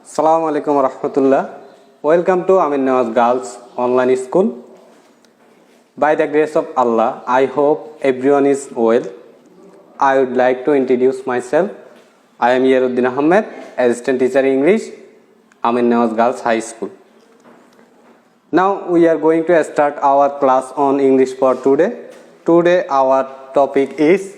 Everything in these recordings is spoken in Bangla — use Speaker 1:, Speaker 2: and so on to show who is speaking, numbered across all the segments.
Speaker 1: Assalamu alaikum warahmatullah. Welcome to Amin Nawaz Girls Online School. By the grace of Allah, I hope everyone is well. I would like to introduce myself. I am Yeruddin Ahmed, Assistant Teacher English, Amin Nawaz Girls High School. Now we are going to start our class on English for today. Today our topic is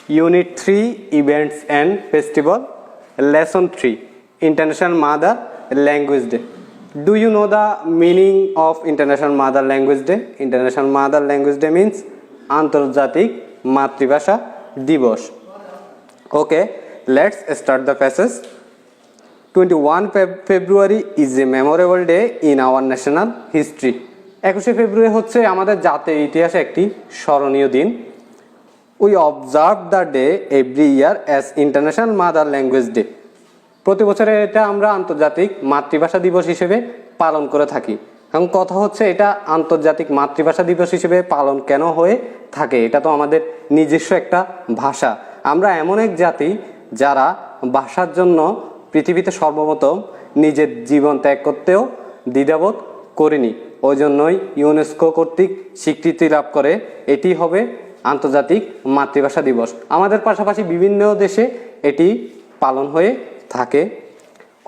Speaker 1: Unit 3 Events and Festival, Lesson 3 International Mother Language Day. Do you know the meaning of International Mother Language Day? International Mother Language Day means আন্তর্জাতিক মাতৃভাষা দিবস. Okay, let's start the passage. 21 February is a memorable day in our national history. 21 ফেব্রুয়ারি হচ্ছে আমাদের জাতীয় ইতিহাসে একটি স্মরণীয় দিন. We observe the day every year as International Mother Language Day. প্রতি বছর এটা আমরা আন্তর্জাতিক মাতৃভাষা দিবস হিসেবে পালন করে থাকি. এখন কথা হচ্ছে এটা আন্তর্জাতিক মাতৃভাষা দিবস হিসেবে পালন কেন হয়ে থাকে? এটা তো আমাদের নিজস্ব একটা ভাষা. আমরা এমন এক জাতি যারা ভাষার জন্য পৃথিবীতে সর্বপ্রথম নিজের জীবন ত্যাগ করতেও দ্বিধাবোধ করিনি. ওই জন্যই ইউনেস্কো কর্তৃক স্বীকৃতি লাভ করে এটি হবে আন্তর্জাতিক মাতৃভাষা দিবস. আমাদের পাশাপাশি বিভিন্ন দেশে এটি পালন হয়ে থাকে.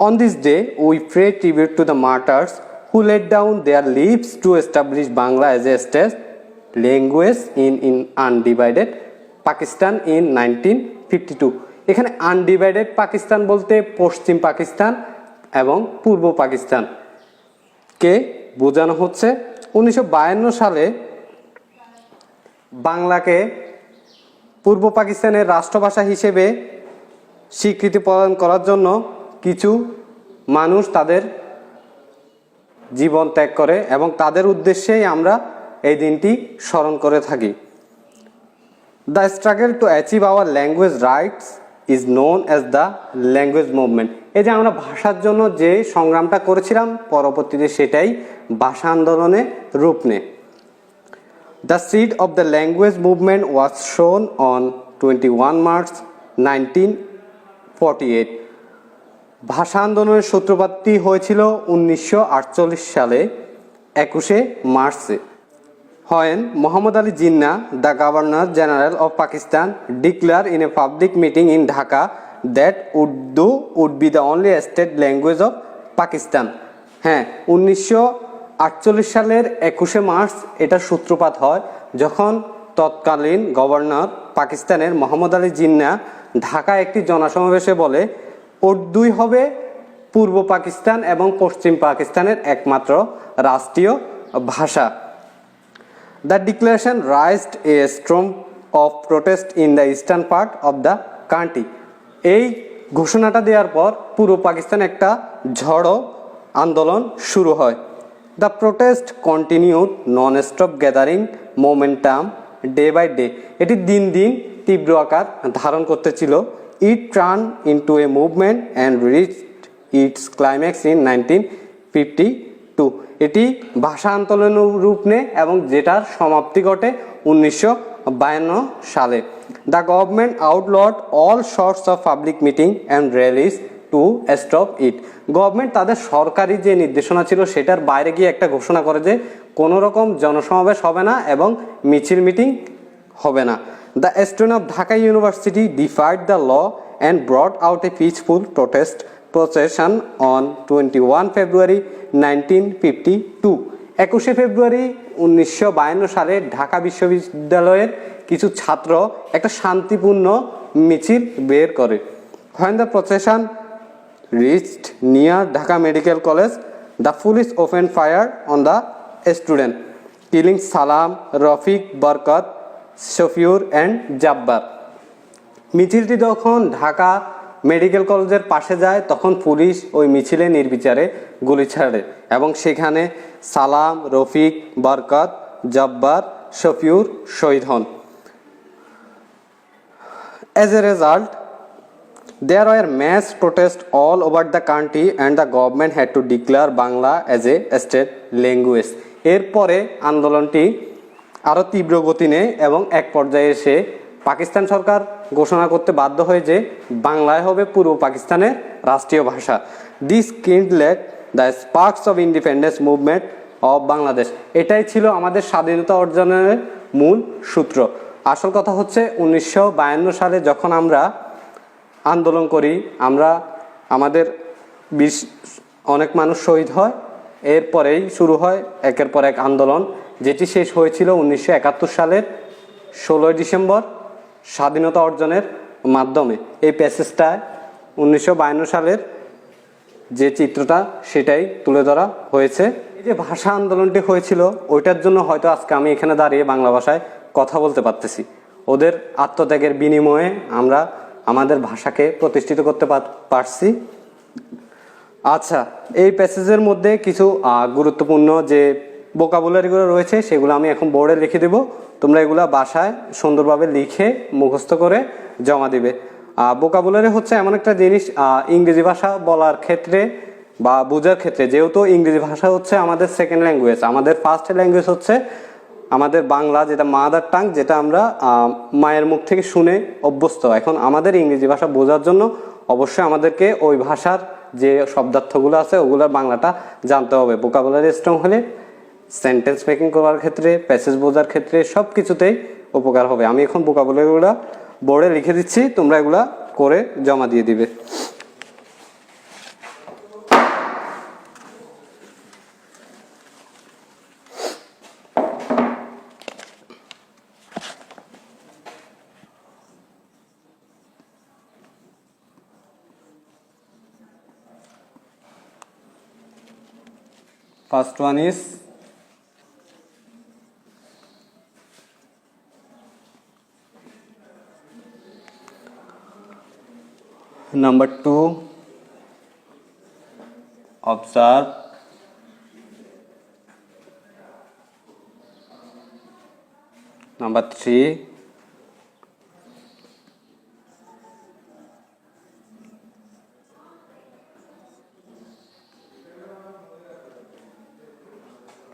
Speaker 1: On this day, we pay tribute to the martyrs who laid down their lives to establish Bangla as a state language in undivided Pakistan in 1952. এখানে আনডিভাইডেড পাকিস্তান বলতে পশ্চিম পাকিস্তান এবং পূর্ব পাকিস্তান কে বোঝানো হচ্ছে. 1952 সালে বাংলাকে পূর্ব পাকিস্তানের রাষ্ট্রভাষা হিসেবে স্বীকৃতি প্রদান করার জন্য কিছু মানুষ তাদের জীবন ত্যাগ করে এবং তাদের উদ্দেশ্যেই আমরা এই দিনটি স্মরণ করে থাকি. The struggle to achieve our language rights is known as the language movement. এই যে আমরা ভাষার জন্য যে সংগ্রামটা করেছিলাম পরবর্তীতে সেটাই ভাষা আন্দোলনে রূপ নেয়. The seed of the language movement was শোন অন 21 মার্চ 1948. ভাষা আন্দোলনের সূত্রপাতটি হয়েছিল 1948 সালে 21 মার্চে. When Muhammad Ali Jinnah, the Governor General of Pakistan, declared in a public meeting in Dhaka that Urdu would be the only state language of Pakistan. হ্যাঁ, 1948 সালের 21 মার্চ এটা সূত্রপাত হয় যখন তৎকালীন গভর্নর পাকিস্তানের মোহাম্মদ আলী জিন্নাহ ঢাকায় একটি জনসমাবেশে বলে উর্দুই হবে পূর্ব পাকিস্তান এবং পশ্চিম পাকিস্তানের একমাত্র রাষ্ট্রীয় ভাষা. The declaration raised a storm of protest in the eastern part of the country. এই ঘোষণাটা দেওয়ার পর পূর্ব পাকিস্তানে একটা ঝড়ো আন্দোলন শুরু হয়. The protest continued non-stop gathering momentum day by day. এটি দিন দিন তীব্র আকার ধারণ করতেছিল. It turned into a movement and reached its climax in 1952. এটি ভাষা আন্দোলনের রূপ নেয় এবং যেটার সমাপ্তি ঘটে 1952 সালে. The government outlawed all sorts of public meeting and rallies to stop it. Government তাদের সরকারি যে নির্দেশনা ছিল সেটার বাইরে গিয়ে একটা ঘোষণা করে যে কোনো রকম জনসমাবেশ হবে না এবং মিছিল মিটিং হবে না. The students of Dhaka University defied the law and brought out a peaceful protest procession on 21 February 1952. 21 ফেব্রুয়ারি 1952 সালে ঢাকা বিশ্ববিদ্যালয়ের কিছু ছাত্র একটা শান্তিপূর্ণ মিছিল বের করে. When the procession reached near Dhaka Medical College, the police opened fire on the students, killing Salam, Rafiq, Barkat, Shafiur and Jabbar. মিছিলটি যখন ঢাকা মেডিকেল কলেজের পাশে যায় তখন পুলিশ ওই মিছিলে নির্বিচারে গুলি ছাড়ে এবং সেখানে সালাম, রফিক, বরকত, জব্বার, শফিউর শহীদ হন. As a result, there were mass protests all over the country and the government had to declare Bangla as a state language. এরপরে আন্দোলনটি আরও তীব্র গতি নেয় এবং এক পর্যায়ে এসে পাকিস্তান সরকার ঘোষণা করতে বাধ্য হয় যে বাংলায় হবে পূর্ব পাকিস্তানের রাষ্ট্রীয় ভাষা. This kindled the sparks of independence movement of Bangladesh. এটাই ছিল আমাদের স্বাধীনতা অর্জনের মূল সূত্র। আসল কথা হচ্ছে 1952 সালে যখন আমরা আন্দোলন করি, আমাদের অনেক মানুষ শহীদ হয়, এরপরেই শুরু হয় একের পর এক আন্দোলন, যেটি শেষ হয়েছিল 1971 সালের 16 ডিসেম্বর স্বাধীনতা অর্জনের মাধ্যমে। এই প্যাসেজটায় 1952 সালের যে চিত্রটা সেটাই তুলে ধরা হয়েছে। এই যে ভাষা আন্দোলনটি হয়েছিল ওইটার জন্য হয়তো আজকে আমি এখানে দাঁড়িয়ে বাংলা ভাষায় কথা বলতে পারতেছি। ওদের আত্মত্যাগের বিনিময়ে আমরা আমাদের ভাষাকে প্রতিষ্ঠিত করতে পারছি। আচ্ছা, এই প্যাসেজের মধ্যে কিছু গুরুত্বপূর্ণ যে ভোকাবুলারিগুলো রয়েছে সেগুলো আমি এখন বোর্ডে লিখে দেব। তোমরা এগুলা বাসায় সুন্দরভাবে লিখে মুখস্থ করে জমা দিবে। ভোকাবুলারি হচ্ছে এমন একটা জিনিস, ইংরেজি ভাষা বলার ক্ষেত্রে বা বোঝার ক্ষেত্রে, যেহেতু ইংরেজি ভাষা হচ্ছে আমাদের সেকেন্ড ল্যাঙ্গুয়েজ, আমাদের ফার্স্ট ল্যাঙ্গুয়েজ হচ্ছে আমাদের বাংলা, যেটা মাদার টাং, যেটা আমরা মায়ের মুখ থেকে শুনে অভ্যস্ত। এখন আমাদের ইংরেজি ভাষা বোঝার জন্য অবশ্যই আমাদেরকে ওই ভাষার যে শব্দার্থগুলো আছে ওগুলোর বাংলাটা জানতে হবে। ভোকাবুলারি স্ট্রং হলে সেন্টেন্স মেকিং করার ক্ষেত্রে, প্যাসেজ বোঝার ক্ষেত্রে সব কিছুতেই উপকার হবে। আমি এখন ভোকাবুলারিগুলো বোর্ডে লিখে দিচ্ছি, তোমরা এগুলা করে জমা দিয়ে দিবে। First one is number 2, observe. Number 3,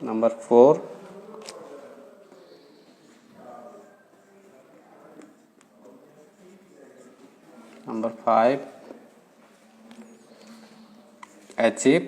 Speaker 1: number 4, number 5, achieve.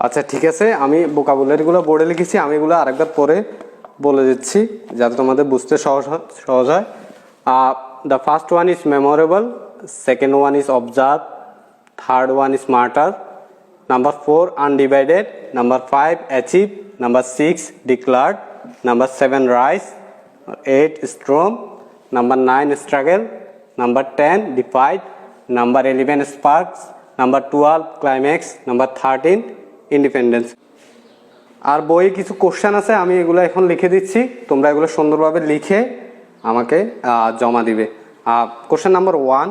Speaker 1: আচ্ছা ঠিক আছে, আমি ভোকাবুলারিগুলো বোর্ডে লিখেছি, আমি এগুলো আরেকবার পরে বলে দিচ্ছি যাতে তোমাদের বুঝতে সহজ হয়। The first one is memorable, second one is observe, third one is martyr, number 4 undivided, number 5 achieve, number 6 declared, number 7 rise, 8 strong, number 9 struggle, number 10 defied, number 11 sparks, number 12 climax, number 13 independence. আর বইয়ে কিছু কোশ্চেন আছে, আমি এগুলো এখন লিখে দিচ্ছি, তোমরা এগুলো সুন্দরভাবে লিখে আমাকে জমা দিবে। কোশ্চেন নাম্বার 1,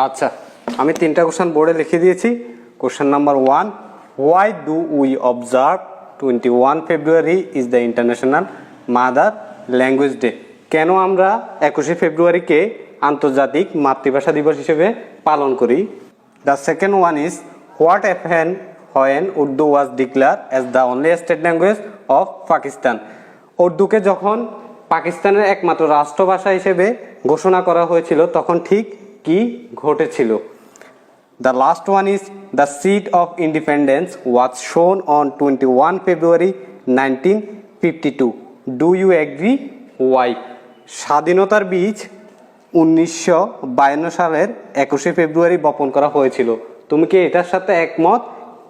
Speaker 1: আচ্ছা, আমি 3টা কোশ্চেন বোর্ডে লিখে দিয়েছি। Question number 1, why do we observe 21 February is the international mother language day? কেন আমরা 21শে ফেব্রুয়ারিকে আন্তর্জাতিক মাতৃভাষা দিবস হিসেবে পালন করি? The second one is, what happened when Urdu was declare as the only state language of Pakistan? উর্দুকে যখন পাকিস্তানের একমাত্র রাষ্ট্রভাষা হিসেবে ঘোষণা করা হয়েছিল তখন ঠিক কি ঘটেছিল? The last one is, the seat of independence was shown on 21 February 1952. Do you agree? Why? স্বাধীনতার বীজ 1952 সালের 21শে ফেব্রুয়ারি বপন করা হয়েছিল। তুমি কি এটার সাথে একমত?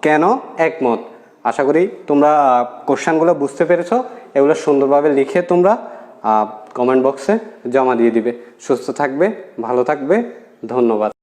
Speaker 1: কেন একমত? আশা করি তোমরা কোশ্চেনগুলো বুঝতে পেরেছো। এগুলো সুন্দরভাবে লিখে তোমরা কমেন্ট বক্সে জমা দিয়ে দিবে। সুস্থ থাকবে, ভালো থাকবে, ধন্যবাদ।